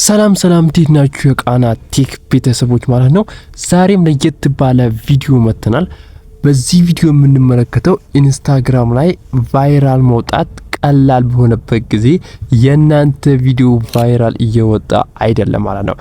ሰላም እንዴት ናችሁ? የቃና ቴክ ቤተሰቦች ማለት ነው። ዛሬም ለየት ባለ ቪዲዮ መጥተናል። በዚህ ቪዲዮ የምንመለከተው ኢንስታግራም ላይ ቫይራል መውጣት ቀላል በሆነበት ጊዜ የናንተ ቪዲዮ ቫይራል እየወጣ አይደለም ማለት ነው።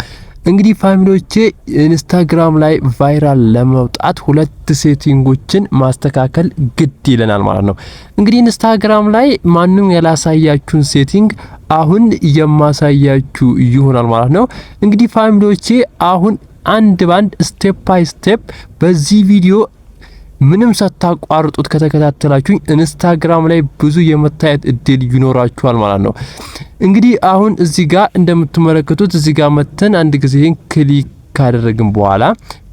እንግዲህ ፋሚሊዎቼ ኢንስታግራም ላይ ቫይራል ለመውጣት ሁለት ሴቲንጎችን ማስተካከል ግድ ይለናል ማለት ነው። እንግዲህ ኢንስታግራም ላይ ማንንም ያላሳያችሁን ሴቲንግ አሁን የማሳያችሁ ይሆናል ማለት ነው። እንግዲህ ፋሚሊዎቼ አሁን አንድ ባንድ ስቴፕ ባይ ስቴፕ በዚህ ቪዲዮ ምንም ሳታቋርጡት ከተከታተላችሁኝ ኢንስታግራም ላይ ብዙ የመታየት እድል ይኖራችኋል ማለት ነው። እንግዲህ አሁን እዚህ ጋር እንደምትመለከቱት እዚህ ጋር መተን አንድ ጊዜ ክሊክ ካደረግን በኋላ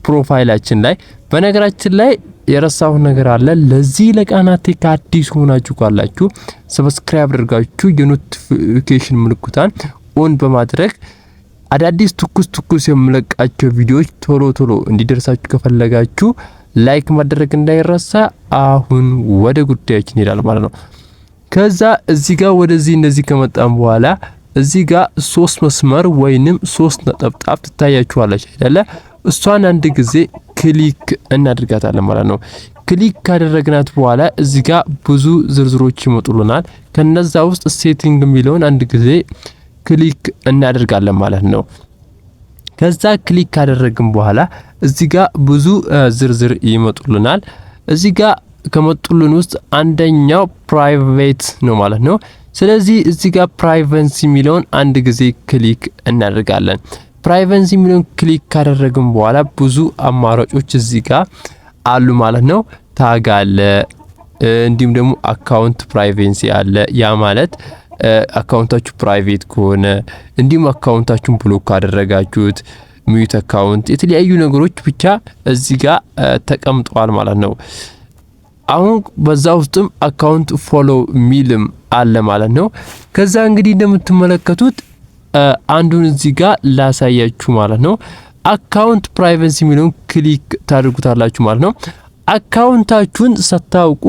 ፕሮፋይላችን ላይ በነገራችን ላይ የረሳሁት ነገር አለ። ለዚህ ለቃና ቴክ አዲስ ሆናችሁ ካላችሁ ሰብስክራይብ አድርጋችሁ የኖቲፊኬሽን ምልክቱን ኦን በማድረግ አዳዲስ ትኩስ የምለቃቸው ቪዲዮዎች ቶሎ እንዲደርሳችሁ ከፈለጋችሁ ላይክ ማድረግ እንዳይረሳ። አሁን ወደ ጉዳያችን ይላል ማለት ነው። ከዛ እዚህ ጋር ወደዚህ እንደዚህ ከመጣን በኋላ እዚህ ጋር ሶስት መስመር ወይንም ሶስት ነጠብጣብ ትታያችኋለች አይደለ? እሷን አንድ ጊዜ ክሊክ እናድርጋታለን ማለት ነው። ክሊክ ካደረግናት በኋላ እዚህ ጋር ብዙ ዝርዝሮች ይመጡልናል። ከነዛ ውስጥ ሴቲንግ የሚለውን አንድ ጊዜ ክሊክ እናደርጋለን ማለት ነው። ከዛ ክሊክ ካደረግን በኋላ እዚህ ጋር ብዙ ዝርዝር ይመጡልናል። እዚህ ጋር ከመጡልን ውስጥ አንደኛው ፕራይቬት ነው ማለት ነው። ስለዚህ እዚህ ጋር ፕራይቬሲ የሚለውን አንድ ጊዜ ክሊክ እናደርጋለን። ፕራይቬሲ የሚለውን ክሊክ ካደረግን በኋላ ብዙ አማራጮች እዚህ ጋር አሉ ማለት ነው። ታግ አለ፣ እንዲሁም ደግሞ አካውንት ፕራይቬሲ አለ። ያ ማለት አካውንታችሁ ፕራይቬት ከሆነ እንዲሁም አካውንታችሁን ብሎክ ካደረጋችሁት ሚዩት አካውንት የተለያዩ ነገሮች ብቻ እዚህ ጋር ተቀምጠዋል ማለት ነው። አሁን በዛ ውስጥም አካውንት ፎሎ ሚልም አለ ማለት ነው። ከዛ እንግዲህ እንደምትመለከቱት አንዱን እዚህ ጋር ላሳያችሁ ማለት ነው። አካውንት ፕራይቬሲ ሚለውን ክሊክ ታደርጉታላችሁ ማለት ነው። አካውንታችሁን ሳታውቁ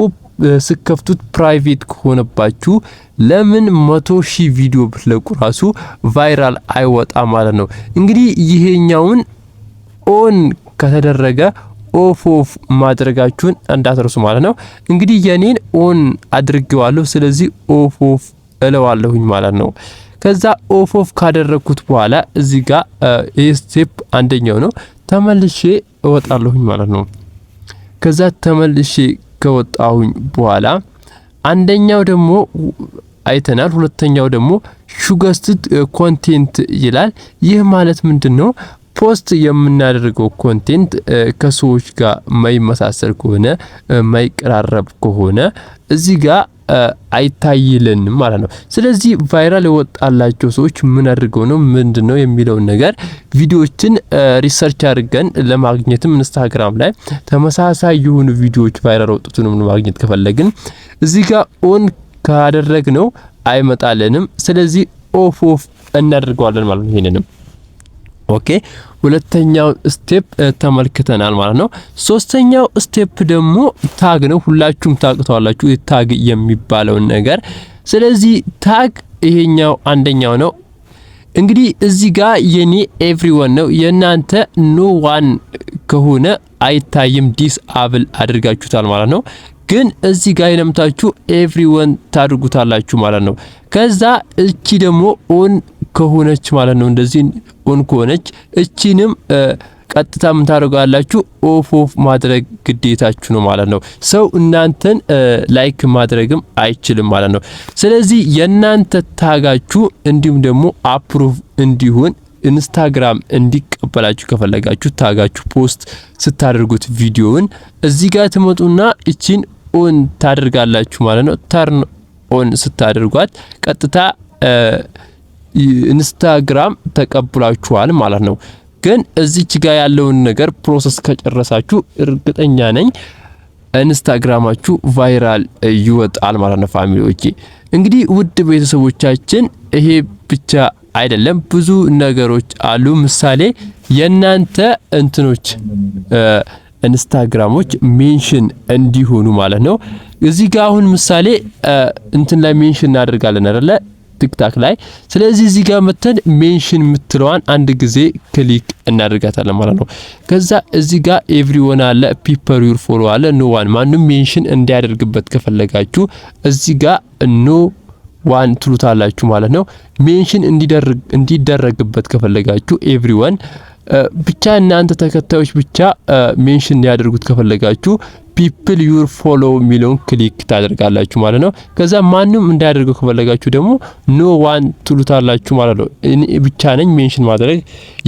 ስከፍቱት ፕራይቬት ከሆነባችሁ ለምን 100,000 ቪዲዮ ብትለቁ ራሱ ቫይራል አይወጣ ማለት ነው። እንግዲህ ይሄኛውን ኦን ከተደረገ ኦፍ ማድረጋችሁን እንዳትረሱ ማለት ነው። እንግዲህ የኔን ኦን አድርጌዋለሁ፣ ስለዚህ ኦፍ እለዋለሁኝ ማለት ነው። ከዛ ኦፍ ካደረኩት በኋላ እዚህ ጋር ይሄ ስቴፕ አንደኛው ነው። ተመልሼ እወጣለሁኝ ማለት ነው። ከዛ ተመልሼ ከወጣሁኝ በኋላ አንደኛው ደግሞ አይተናል። ሁለተኛው ደግሞ ሹገስትድ ኮንቴንት ይላል። ይህ ማለት ምንድነው? ፖስት የምናደርገው ኮንቴንት ከሰዎች ጋር ማይመሳሰል ከሆነ ማይቀራረብ ከሆነ እዚህ ጋር አይታይልንም ማለት ነው። ስለዚህ ቫይራል የወጣላቸው ሰዎች ምን አድርገው ነው ምንድነው የሚለው ነገር ቪዲዮዎችን ሪሰርች አድርገን ለማግኘትም ኢንስታግራም ላይ ተመሳሳይ የሆኑ ቪዲዮዎች ቫይራል ወጡትንም ለማግኘት ከፈለግን እዚህ ጋር ኦን ካደረግነው አይመጣልንም። ስለዚህ ኦፍ እናደርገዋለን ማለት ነው። ይሄንንም ኦኬ ሁለተኛው ስቴፕ ተመልክተናል ማለት ነው። ሶስተኛው ስቴፕ ደግሞ ታግ ነው። ሁላችሁም ታውቁታላችሁ ታግ የሚባለው ነገር። ስለዚህ ታግ ይሄኛው አንደኛው ነው። እንግዲህ እዚህ ጋር የኔ ኤቭሪዋን ነው። የናንተ ኖ ዋን ከሆነ አይታይም፣ ዲስ አብል አድርጋችሁታል ማለት ነው። ግን እዚህ ጋር የነምታችሁ ኤቭሪዋን ታድርጉታላችሁ ማለት ነው። ከዛ እቺ ደግሞ ኦን ከሆነች ማለት ነው። እንደዚህ ኦን ከሆነች እቺንም ቀጥታ ምን ታደርጋላችሁ? ኦፍ ማድረግ ግዴታችሁ ነው ማለት ነው። ሰው እናንተን ላይክ ማድረግም አይችልም ማለት ነው። ስለዚህ የናንተ ታጋችሁ እንዲሁም ደግሞ አፕሩቭ እንዲሆን ኢንስታግራም እንዲቀበላችሁ ከፈለጋችሁ ታጋችሁ ፖስት ስታደርጉት ቪዲዮውን እዚህ ጋር ትመጡና እቺን ኦን ታደርጋላችሁ ማለት ነው። ተርን ኦን ስታደርጓት ቀጥታ ኢንስታግራም ተቀብላችኋል ማለት ነው። ግን እዚች ጋር ያለውን ነገር ፕሮሰስ ከጨረሳችሁ እርግጠኛ ነኝ ኢንስታግራማችሁ ቫይራል ይወጣል ማለት ነው። ፋሚሊዎቼ እንግዲህ ውድ ቤተሰቦቻችን ይሄ ብቻ አይደለም፣ ብዙ ነገሮች አሉ። ምሳሌ የናንተ እንትኖች ኢንስታግራሞች ሜንሽን እንዲሆኑ ማለት ነው። እዚህ ጋር አሁን ምሳሌ እንትን ላይ ሜንሽን እናደርጋለን አይደለ? ቲክታክ ላይ። ስለዚህ እዚህ ጋር መተን ሜንሽን የምትለዋን አንድ ጊዜ ክሊክ እናደርጋታለን ማለት ነው። ከዛ እዚህ ጋር ኤቭሪዋን አለ፣ ፒፐር ዩር ፎሎ አለ፣ ኖ ዋን ማንም ሜንሽን እንዲያደርግበት ከፈለጋችሁ እዚህ ጋር ኖ ዋን ትሉታላችሁ ማለት ነው። ሜንሽን እንዲደረግበት ከፈለጋችሁ ኤቭሪዋን ብቻ እናንተ ተከታዮች ብቻ ሜንሽን ያደርጉት ከፈለጋችሁ ፒፕል ዩር ፎሎ ሚሊዮን ክሊክ ታደርጋላችሁ ማለት ነው። ከዛ ማንም እንዳያደርገው ከፈለጋችሁ ደግሞ ኖ ዋን ትሉታላችሁ ማለት ነው። እኔ ብቻ ነኝ ሜንሽን ማድረግ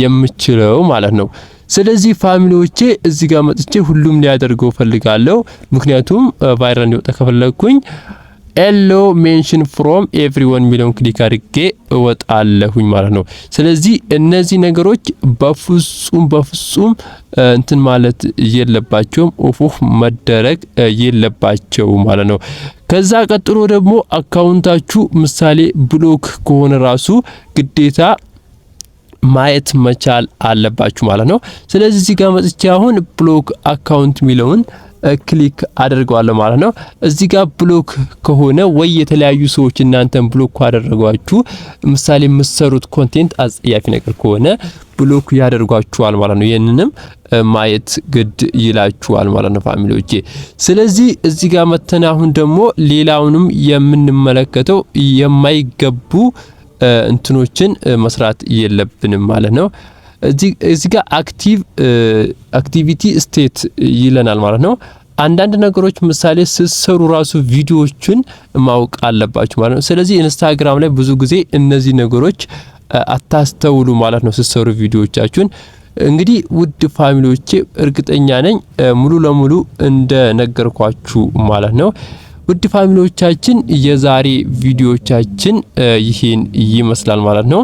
የምችለው ማለት ነው። ስለዚህ ፋሚሊዎቼ እዚህ ጋር መጥቼ ሁሉም ሊያደርገው ፈልጋለሁ። ምክንያቱም ቫይራል እንዲወጣ ከፈለኩኝ ኤሎ ሜንሽን ፍሮም ኤቭሪዋን ሚሊዮን ክሊክ አድርጌ እወጣለሁኝ ማለት ነው። ስለዚህ እነዚህ ነገሮች በፍጹም እንትን ማለት የለባቸውም፣ ኦፍ መደረግ የለባቸው ማለት ነው። ከዛ ቀጥሎ ደግሞ አካውንታችሁ ምሳሌ ብሎክ ከሆነ ራሱ ግዴታ ማየት መቻል አለባችሁ ማለት ነው። ስለዚህ እዚህ ጋር መጥቼ አሁን ብሎክ አካውንት ሚሊዮን ክሊክ አድርገዋለሁ ማለት ነው። እዚህ ጋር ብሎክ ከሆነ ወይ የተለያዩ ሰዎች እናንተን ብሎክ አደረጓችሁ ምሳሌ የምትሰሩት ኮንቴንት አጸያፊ ነገር ከሆነ ብሎክ ያደርጓችኋል ማለት ነው። ይሄንንም ማየት ግድ ይላችኋል ማለት ነው ፋሚሊዎቼ። ስለዚህ እዚህ ጋር መተን አሁን ደግሞ ሌላውንም የምንመለከተው የማይገቡ እንትኖችን መስራት የለብንም ማለት ነው። እዚህ ጋር አክቲቪቲ ስቴት ይለናል ማለት ነው። አንዳንድ ነገሮች ምሳሌ ስትሰሩ ራሱ ቪዲዮዎችን ማወቅ አለባችሁ ማለት ነው። ስለዚህ ኢንስታግራም ላይ ብዙ ጊዜ እነዚህ ነገሮች አታስተውሉ ማለት ነው ስትሰሩ ቪዲዮዎቻችሁን። እንግዲህ ውድ ፋሚሊዎቼ እርግጠኛ ነኝ ሙሉ ለሙሉ እንደነገርኳችሁ ማለት ነው። ውድ ፋሚሊዎቻችን የዛሬ ቪዲዮዎቻችን ይሄን ይመስላል ማለት ነው።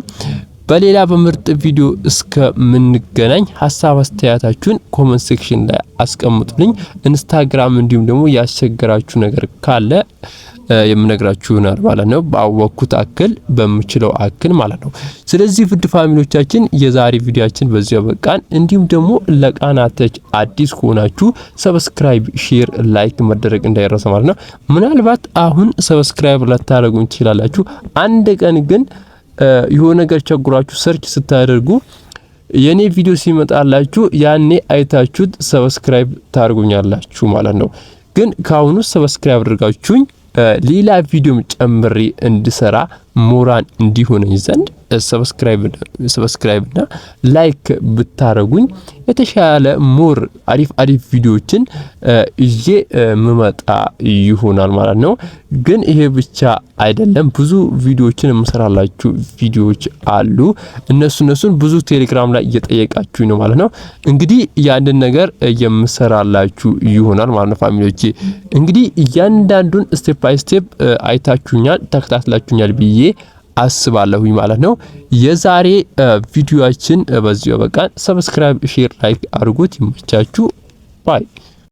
በሌላ በምርጥ ቪዲዮ እስከምንገናኝ ሀሳብ አስተያየታችሁን ኮሜንት ሴክሽን ላይ አስቀምጡልኝ። ኢንስታግራም እንዲሁም ደግሞ ያስቸገራችሁ ነገር ካለ የምነግራችሁ ይሆናል ማለት ነው። ባወቅኩት አክል በምችለው አክል ማለት ነው። ስለዚህ ውድ ፋሚሊዎቻችን የዛሬ ቪዲዮአችን በዚያ በቃን። እንዲሁም ደግሞ ለቃና ተች አዲስ ከሆናችሁ ሰብስክራይብ፣ ሼር፣ ላይክ መደረግ እንዳይረሳ ማለት ነው። ምናልባት አሁን ሰብስክራይብ ላታደርጉኝ ትችላላችሁ። አንድ ቀን ግን የሆነ ነገር ቸግሯችሁ ሰርች ስታደርጉ የኔ ቪዲዮ ሲመጣላችሁ ያኔ አይታችሁት ሰብስክራይብ ታርጉኛላችሁ ማለት ነው። ግን ካሁኑ ሰብስክራይብ አድርጋችሁኝ ሌላ ቪዲዮም ጨምሬ እንድሰራ ሞራን እንዲሆነኝ ዘንድ ሰብስክራይብና ላይክ ብታረጉኝ የተሻለ ሞር አሪፍ ቪዲዮችን እጄ መመጣ ይሆናል ማለት ነው። ግን ይሄ ብቻ አይደለም፣ ብዙ ቪዲዮችን የምሰራላችሁ ቪዲዮዎች አሉ። እነሱን ብዙ ቴሌግራም ላይ እየጠየቃችሁ ነው ማለት ነው። እንግዲህ ያንን ነገር የምሰራላችሁ ይሆናል ማለት ነው ፋሚሊዎቼ። እንግዲህ እያንዳንዱን ስቴፕ ባይ ስቴፕ አይታችሁኛል፣ ተከታትላችሁኛል ብዬ አስባለሁኝ ማለት ነው። የዛሬ ቪዲዮአችን በዚሁ በቃ። ሰብስክራይብ፣ ሼር፣ ላይክ አድርጉት። ይመቻችሁ። ባይ